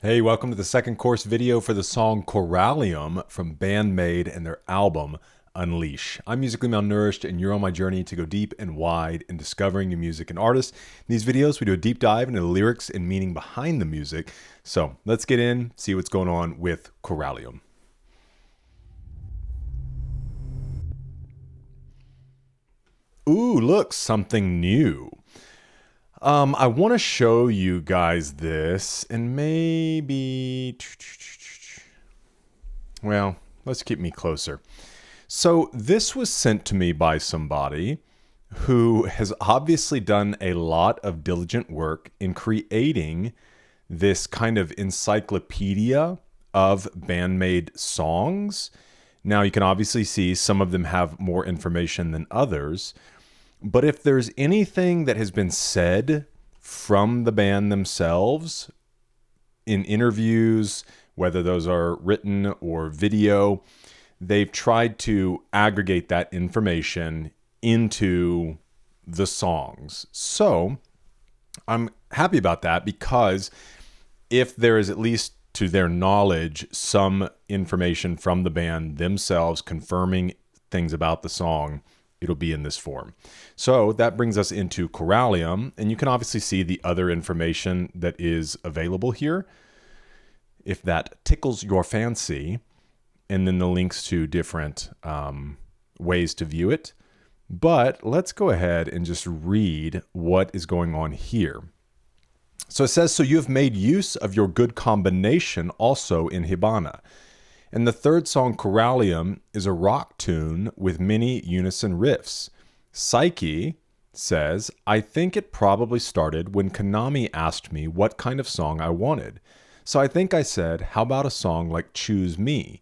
Hey, welcome to the second course video for the song Corallium from BAND-MAID and their album Unleash. I'm musically malnourished and you're on my journey to go deep and wide in discovering new music and artists. In these videos, we do a deep dive into the lyrics and meaning behind the music. So let's get in, see what's going on with Corallium. Ooh, look, something new. I want to show you guys this and maybe, well, let's keep me closer. So this was sent to me by somebody who has obviously done a lot of diligent work in creating this kind of encyclopedia of BAND-MAID songs. Now you can obviously see some of them have more information than others. But if there's anything that has been said from the band themselves in interviews, whether those are written or video, they've tried to aggregate that information into the songs. So I'm happy about that because if there is, at least to their knowledge, some information from the band themselves confirming things about the song, it'll be in this form. So that brings us into Corallium, and you can obviously see the other information that is available here, if that tickles your fancy, and then the links to different ways to view it. But let's go ahead and just read what is going on here. So it says, so you have made use of your good combination also in Hibana. And the third song, Corallium, is a rock tune with many unison riffs. Psyche says, I think it probably started when Konami asked me what kind of song I wanted. So I think I said, how about a song like Choose Me?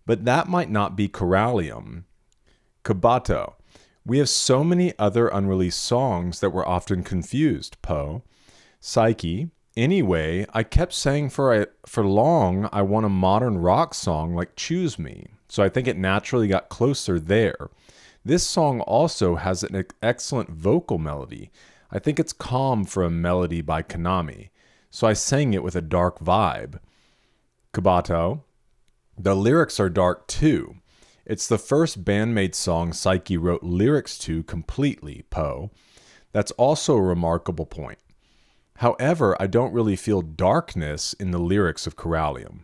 But that might not be Corallium. Kabato, we have so many other unreleased songs that we're often confused, Poe. Psyche, anyway, I kept saying for long I want a modern rock song like Choose Me, so I think it naturally got closer there. This song also has an excellent vocal melody. I think it's calm for a melody by Konami, so I sang it with a dark vibe. Kabato, the lyrics are dark too. It's the first BAND-MAID song Psyche wrote lyrics to completely, Poe. That's also a remarkable point. However, I don't really feel darkness in the lyrics of Corallium.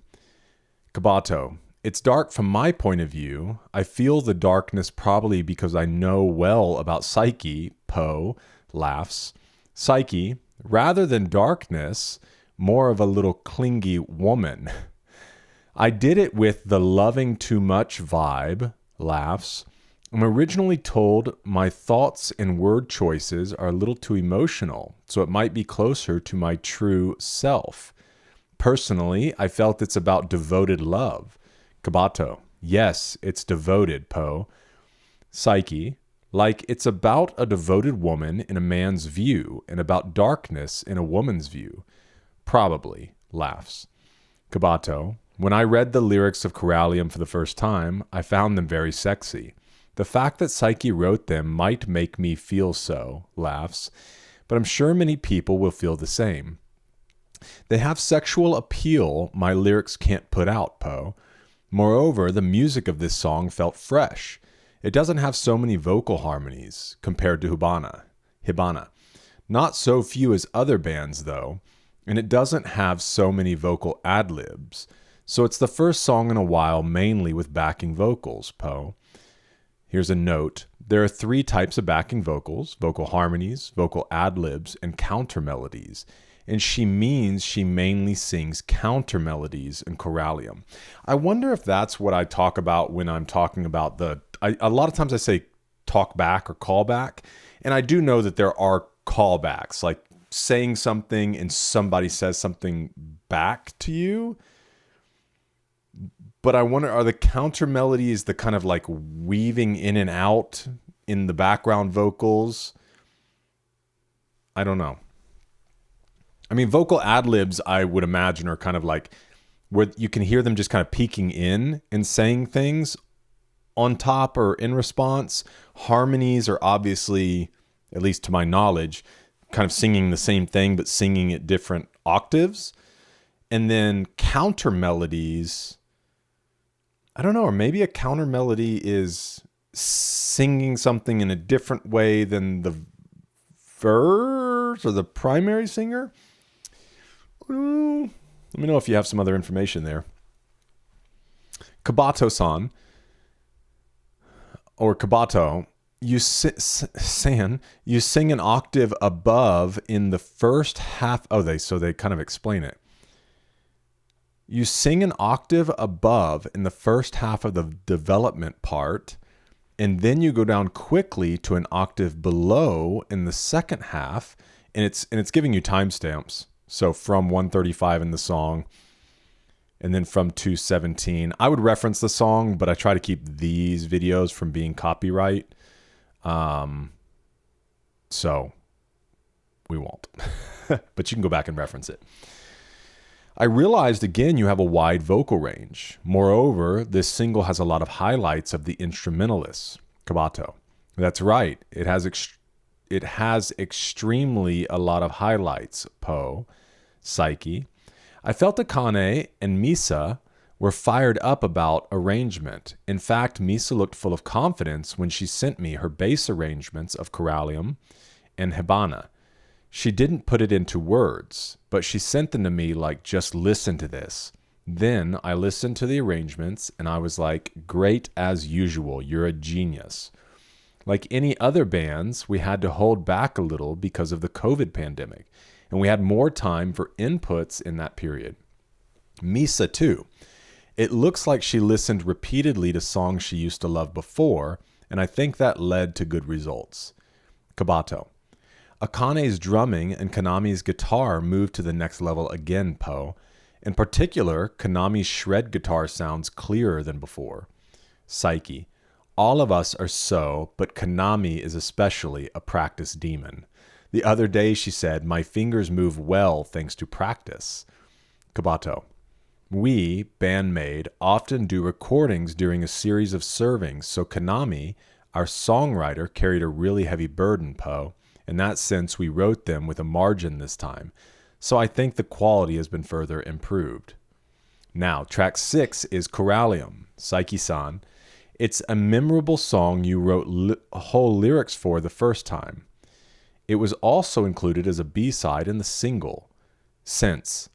Kabato, it's dark from my point of view. I feel the darkness probably because I know well about Psyche, Poe, laughs. Psyche, rather than darkness, more of a little clingy woman. I did it with the loving too much vibe, laughs. I'm originally told my thoughts and word choices are a little too emotional, so it might be closer to my true self. Personally, I felt it's about devoted love. Kabato, yes, it's devoted, Poe. Psyche, like it's about a devoted woman in a man's view and about darkness in a woman's view. Probably, laughs. Kabato, when I read the lyrics of Corallium for the first time, I found them very sexy. The fact that Psyche wrote them might make me feel so, laughs, but I'm sure many people will feel the same. They have sexual appeal my lyrics can't put out, Poe. Moreover, the music of this song felt fresh. It doesn't have so many vocal harmonies compared to Hibana. Not so few as other bands, though, and it doesn't have so many vocal ad-libs. So it's the first song in a while mainly with backing vocals, Poe. Here's a note. There are 3 types of backing vocals: vocal harmonies, vocal ad-libs, and counter melodies. And she means she mainly sings counter melodies in Corallium. I wonder if that's what I talk about when I'm talking about a lot of times I say talk back or call back. And I do know that there are callbacks, like saying something and somebody says something back to you. But I wonder, are the counter melodies the kind of like weaving in and out in the background vocals? I don't know. I mean, vocal ad-libs, I would imagine, are kind of like where you can hear them just kind of peeking in and saying things on top or in response. Harmonies are obviously, at least to my knowledge, kind of singing the same thing, but singing at different octaves. And then counter melodies, I don't know, or maybe a counter melody is singing something in a different way than the verse or the primary singer. Let me know if you have some other information there. Kabato-san, or Kabato, you sing an octave above in the first half. So they kind of explain it. You sing an octave above in the first half of the development part, and then you go down quickly to an octave below in the second half, and it's giving you timestamps. So from 135 in the song, and then from 217. I would reference the song, but I try to keep these videos from being copyright. So we won't, but you can go back and reference it. I realized again you have a wide vocal range. Moreover, this single has a lot of highlights of the instrumentalists. Kabato. That's right. It has extremely a lot of highlights. Po. Psyche. I felt Akane and Misa were fired up about arrangement. In fact, Misa looked full of confidence when she sent me her bass arrangements of Corallium and Hibana. She didn't put it into words, but she sent them to me like, just listen to this. Then I listened to the arrangements and I was like, great as usual, you're a genius. Like any other bands, we had to hold back a little because of the COVID pandemic, and we had more time for inputs in that period. Misa too. It looks like she listened repeatedly to songs she used to love before, and I think that led to good results. Kabato. Akane's drumming and Kanami's guitar moved to the next level again, Po. In particular, Kanami's shred guitar sounds clearer than before. Psyche. All of us are so, but Kanami is especially a practice demon. The other day she said, my fingers move well thanks to practice. Kabato. We, BAND-MAID, often do recordings during a series of servings, so Kanami, our songwriter, carried a really heavy burden, Po. In that sense, we wrote them with a margin this time, so I think the quality has been further improved. Now, track 6 is Corallium, Psyche-san. It's a memorable song you wrote whole lyrics for the first time. It was also included as a B-side in the single. Since.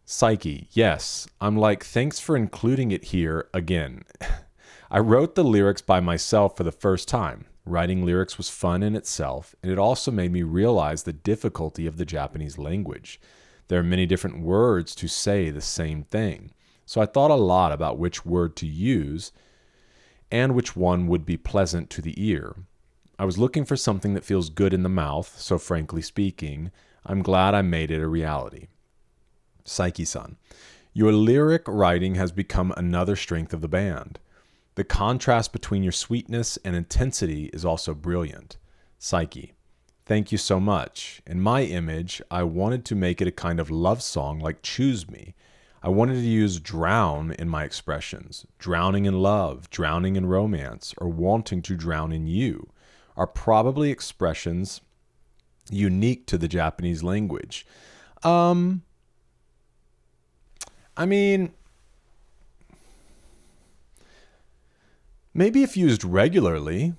Psyche, yes, I'm like, thanks for including it here again. I wrote the lyrics by myself for the first time. Writing lyrics was fun in itself, and it also made me realize the difficulty of the Japanese language. There are many different words to say the same thing, so I thought a lot about which word to use and which one would be pleasant to the ear. I was looking for something that feels good in the mouth, so frankly speaking, I'm glad I made it a reality. Psyche-san, your lyric writing has become another strength of the band. The contrast between your sweetness and intensity is also brilliant. Psyche, thank you so much. In my image, I wanted to make it a kind of love song like Choose Me. I wanted to use drown in my expressions. Drowning in love, drowning in romance, or wanting to drown in you are probably expressions unique to the Japanese language. I mean, maybe if used regularly.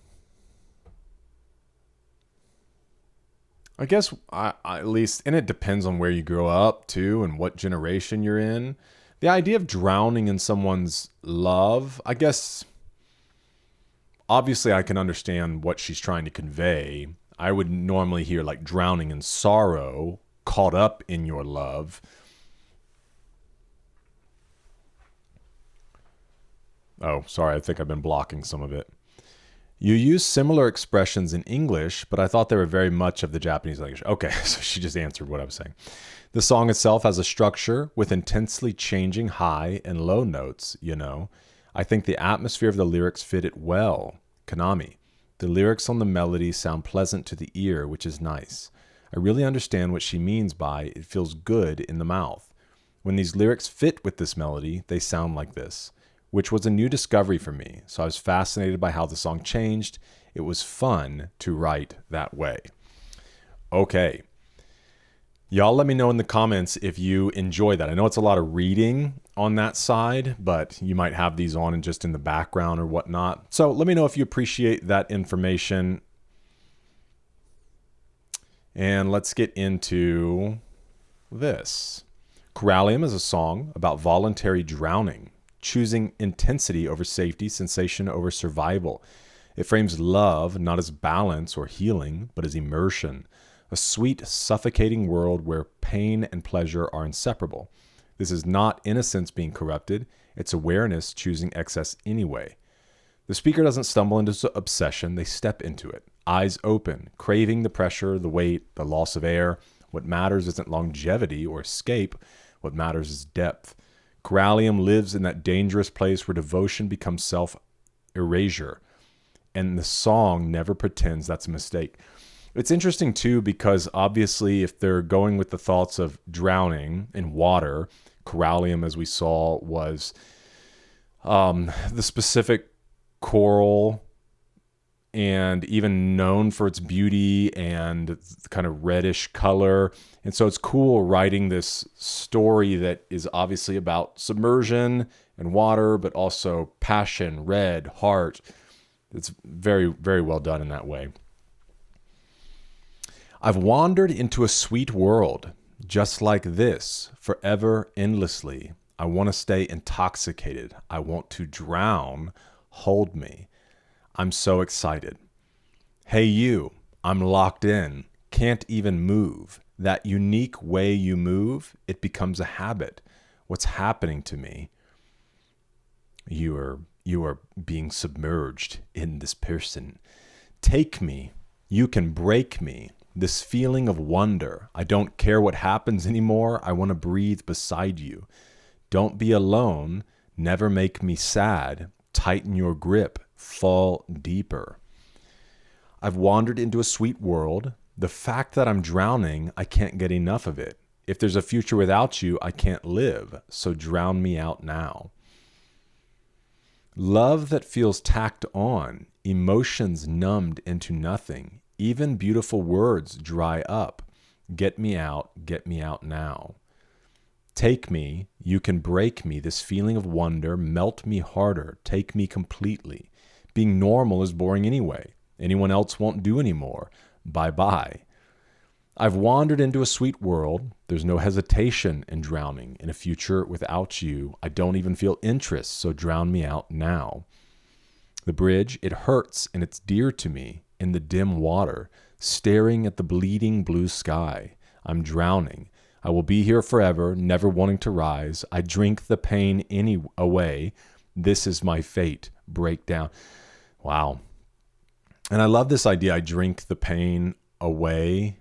I guess at least, and it depends on where you grow up too and what generation you're in. The idea of drowning in someone's love, I guess, obviously I can understand what she's trying to convey. I would normally hear like drowning in sorrow, caught up in your love. Oh, sorry, I think I've been blocking some of it. You use similar expressions in English, but I thought they were very much of the Japanese language. Okay, so she just answered what I was saying. The song itself has a structure with intensely changing high and low notes, you know. I think the atmosphere of the lyrics fit it well. Kanami. The lyrics on the melody sound pleasant to the ear, which is nice. I really understand what she means by it feels good in the mouth. When these lyrics fit with this melody, they sound like this, which was a new discovery for me, so I was fascinated by how the song changed. It was fun to write that way. Okay. Y'all let me know in the comments if you enjoy that. I know it's a lot of reading on that side, but you might have these on and just in the background or whatnot. So let me know if you appreciate that information. And let's get into this. Corallium is a song about voluntary drowning, choosing intensity over safety, sensation over survival. It frames love not as balance or healing, but as immersion. A sweet, suffocating world where pain and pleasure are inseparable. This is not innocence being corrupted, it's awareness choosing excess anyway. The speaker doesn't stumble into obsession, they step into it, eyes open, craving the pressure, the weight, the loss of air. What matters isn't longevity or escape, what matters is depth. Corallium lives in that dangerous place where devotion becomes self-erasure, and the song never pretends that's a mistake. It's interesting, too, because obviously if they're going with the thoughts of drowning in water, corallium, as we saw, was the specific coral and even known for its beauty and kind of reddish color. And so it's cool writing this story that is obviously about submersion and water, but also passion, red, heart. It's very, very well done in that way. I've wandered into a sweet world, just like this, forever, endlessly. I want to stay intoxicated. I want to drown. Hold me. I'm so excited. Hey you, I'm locked in. Can't even move. That unique way you move, it becomes a habit. What's happening to me? You are being submerged in this person. Take me. You can break me. This feeling of wonder. I don't care what happens anymore. I want to breathe beside you. Don't be alone. Never make me sad. Tighten your grip. Fall deeper. I've wandered into a sweet world. The fact that I'm drowning, I can't get enough of it. If there's a future without you, I can't live. So drown me out now. Love that feels tacked on. Emotions numbed into nothing. Even beautiful words dry up. Get me out now. Take me, you can break me, this feeling of wonder, melt me harder, take me completely. Being normal is boring anyway. Anyone else won't do anymore. Bye-bye. I've wandered into a sweet world. There's no hesitation in drowning. In a future without you, I don't even feel interest, so drown me out now. The bridge, it hurts and it's dear to me. In the dim water, staring at the bleeding blue sky. I'm drowning. I will be here forever, never wanting to rise. I drink the pain away. This is my fate. Break down. Wow. And I love this idea. I drink the pain away.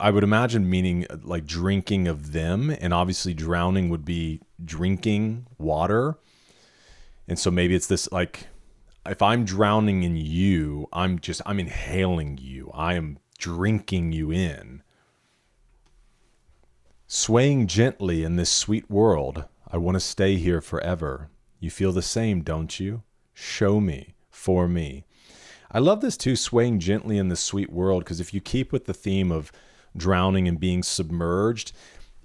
I would imagine meaning like drinking of them, and obviously drowning would be drinking water. And so maybe it's this like, if I'm drowning in you, I'm inhaling you. I am drinking you in. Swaying gently in this sweet world, I want to stay here forever. You feel the same, don't you? Show me, for me. I love this too, swaying gently in this sweet world, because if you keep with the theme of drowning and being submerged,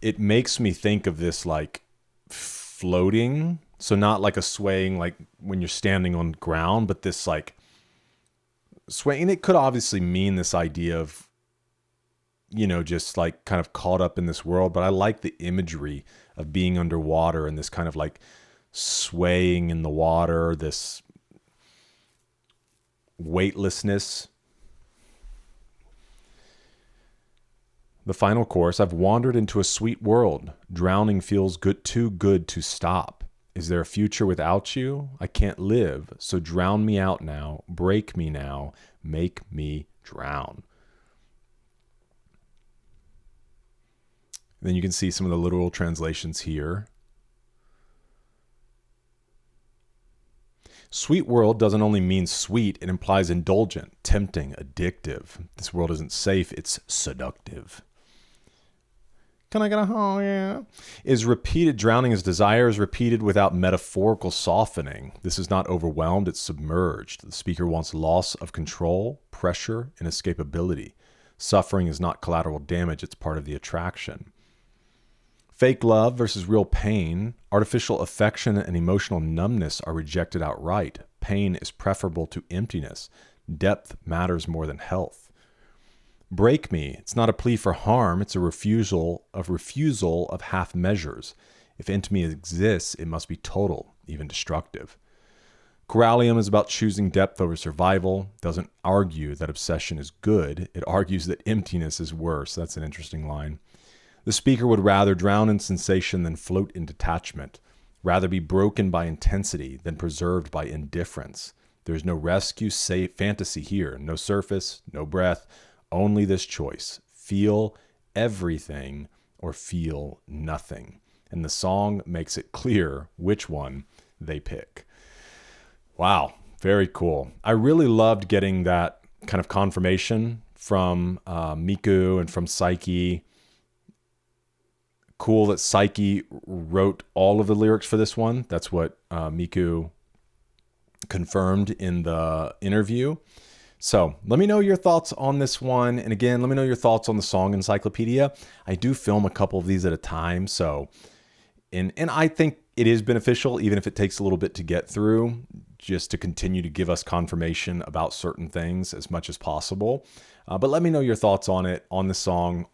it makes me think of this like floating. So not like a swaying like when you're standing on ground, but this like swaying. And it could obviously mean this idea of, just like kind of caught up in this world. But I like the imagery of being underwater and this kind of like swaying in the water, this weightlessness. The final chorus, I've wandered into a sweet world. Drowning feels too good to stop. Is there a future without you? I can't live, so drown me out now. Break me now. Make me drown. And then you can see some of the literal translations here. Sweet world doesn't only mean sweet, it implies indulgent, tempting, addictive. This world isn't safe, it's seductive. Can I get a oh yeah? Is repeated. Drowning as desire is repeated without metaphorical softening. This is not overwhelmed, it's submerged. The speaker wants loss of control, pressure, and escapability. Suffering is not collateral damage, it's part of the attraction. Fake love versus real pain. Artificial affection and emotional numbness are rejected outright. Pain is preferable to emptiness. Depth matters more than health. Break me. It's not a plea for harm. It's a refusal of half measures. If intimacy exists, it must be total, even destructive. Corallium is about choosing depth over survival. Doesn't argue that obsession is good. It argues that emptiness is worse. That's an interesting line. The speaker would rather drown in sensation than float in detachment, rather be broken by intensity than preserved by indifference. There is no rescue fantasy here, no surface, no breath, only this choice. Feel everything or feel nothing. And the song makes it clear which one they pick. Wow, very cool. I really loved getting that kind of confirmation from Miku and from Psyche. Cool that Psyche wrote all of the lyrics for this one. That's what Miku confirmed in the interview. So let me know your thoughts on this one. And again, let me know your thoughts on the song encyclopedia. I do film a couple of these at a time. So, and I think it is beneficial, even if it takes a little bit to get through, just to continue to give us confirmation about certain things as much as possible. But let me know your thoughts on it, on the song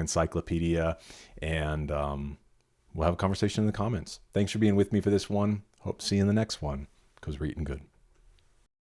encyclopedia, and we'll have a conversation in the comments. Thanks for being with me for this one. Hope to see you in the next one, because we're eating good.